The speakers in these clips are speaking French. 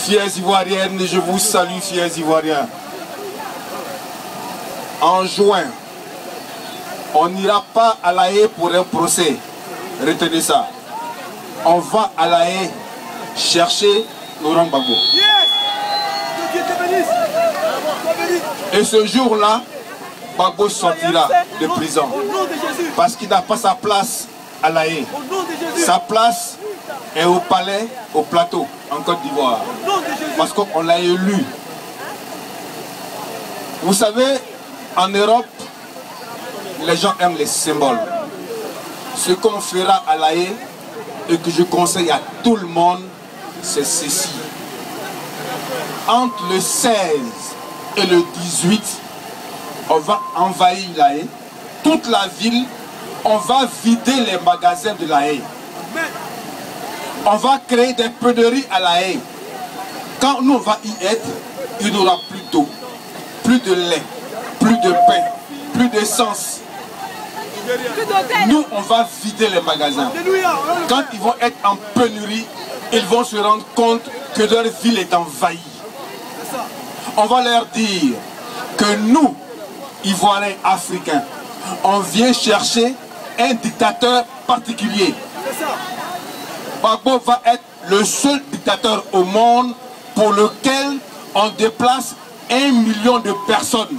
Fiers Ivoiriennes, je vous salue, fiers Ivoiriens. En juin, on n'ira pas à La Haye pour un procès. Retenez ça. On va à La Haye chercher Laurent Gbagbo. Et ce jour-là, Gbagbo sortira de prison. Parce qu'il n'a pas sa place à La Haye. Sa place est au palais, au plateau, en Côte d'Ivoire. Parce qu'on l'a élu. Vous savez, en Europe, les gens aiment les symboles. Ce qu'on fera à La Haye et que je conseille à tout le monde, c'est ceci. Entre le 16 et le 18, on va envahir La Haye. Toute la ville, on va vider les magasins de La Haye. On va créer des pruderies à La Haye. Quand nous on va y être, il n'y aura plus d'eau, plus de lait, plus de pain, plus d'essence. Nous, on va vider les magasins. Quand ils vont être en pénurie, ils vont se rendre compte que leur ville est envahie. On va leur dire que nous, Ivoiriens africains, on vient chercher un dictateur particulier. Gbagbo va être le seul dictateur au monde pour lequel on déplace 1 million de personnes.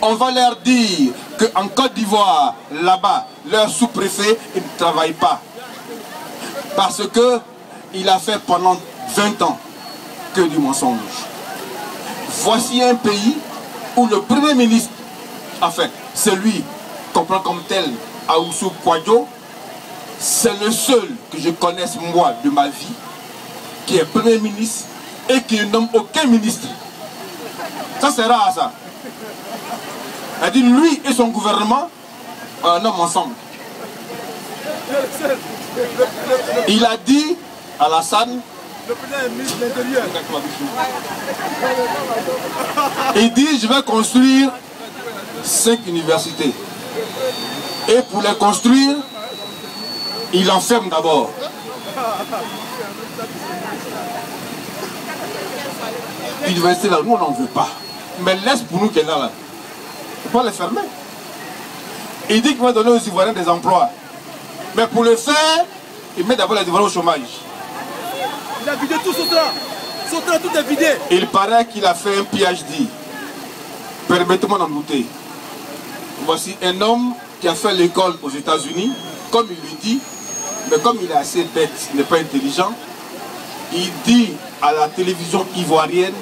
On va leur dire qu'en Côte d'Ivoire, là-bas, leur sous-préfet, il ne travaille pas. Parce qu'il a fait pendant 20 ans que du mensonge. Voici un pays où le Premier ministre, en fait, celui qu'on prend comme tel, Ahoussou Kouadio, c'est le seul que je connaisse moi de ma vie qui est Premier ministre et qui ne nomme aucun ministre. Ça c'est rare ça. Elle dit lui et son gouvernement un homme ensemble. Il a dit à Alassane, il dit je vais construire 5 universités. Et pour les construire, il enferme d'abord. L'université là, nous on n'en veut pas. Mais laisse pour nous qu'elle est là. Il ne faut pas les fermer. Il dit qu'il va donner aux Ivoiriens des emplois. Mais pour le faire, il met d'abord les Ivoiriens au chômage. Il a vidé tout Sotra. Sotra, tout est vidé. Il paraît qu'il a fait un PhD. Permettez-moi d'en douter. Voici un homme qui a fait l'école aux États-Unis, comme il lui dit, mais comme il est assez bête, il n'est pas intelligent, il dit à la télévision ivoirienne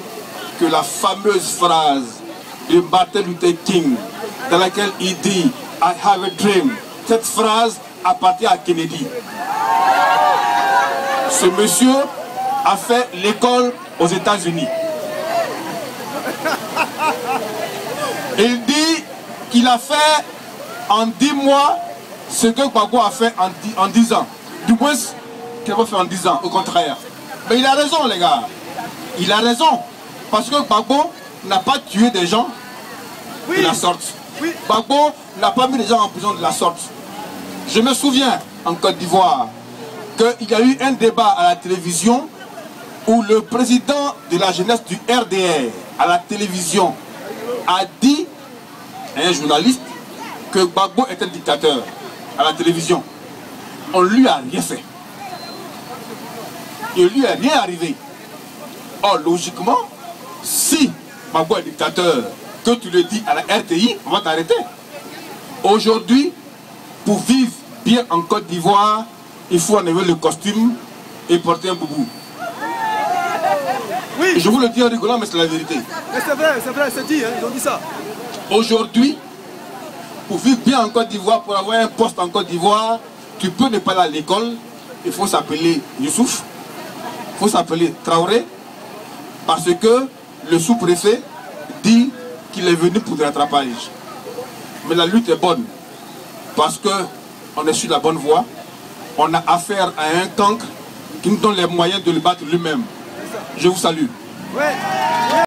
que la fameuse phrase de Martin Luther King, dans laquelle il dit « I have a dream », cette phrase appartient à Kennedy. Ce monsieur a fait l'école aux États-Unis. Il dit qu'il a fait en 10 mois ce que Gbagbo a fait en 10 ans. Du moins, qu'il va faire en 10 ans, au contraire. Mais il a raison, les gars. Il a raison. Parce que Gbagbo n'a pas tué des gens de la sorte. Gbagbo n'a pas mis des gens en prison de la sorte. Je me souviens, en Côte d'Ivoire, qu'il y a eu un débat à la télévision où le président de la jeunesse du RDR, à la télévision, a dit à un journaliste que Gbagbo était un dictateur à la télévision. On ne lui a rien fait. Il ne lui est rien arrivé. Or, logiquement, si Gbagbo est dictateur, que tu le dis à la RTI, on va t'arrêter. Aujourd'hui, pour vivre bien en Côte d'Ivoire, il faut enlever le costume et porter un boubou. Oui. Je vous le dis en rigolant, mais c'est la vérité. C'est vrai, c'est dit, hein, ils ont dit ça. Aujourd'hui, pour vivre bien en Côte d'Ivoire, pour avoir un poste en Côte d'Ivoire, tu peux ne pas aller à l'école, il faut s'appeler Youssouf, il faut s'appeler Traoré, parce que le sous-préfet dit qu'il est venu pour du rattrapage. Mais la lutte est bonne, parce qu'on est sur la bonne voie, on a affaire à un cancre qui nous donne les moyens de le battre lui-même. Je vous salue. Ouais.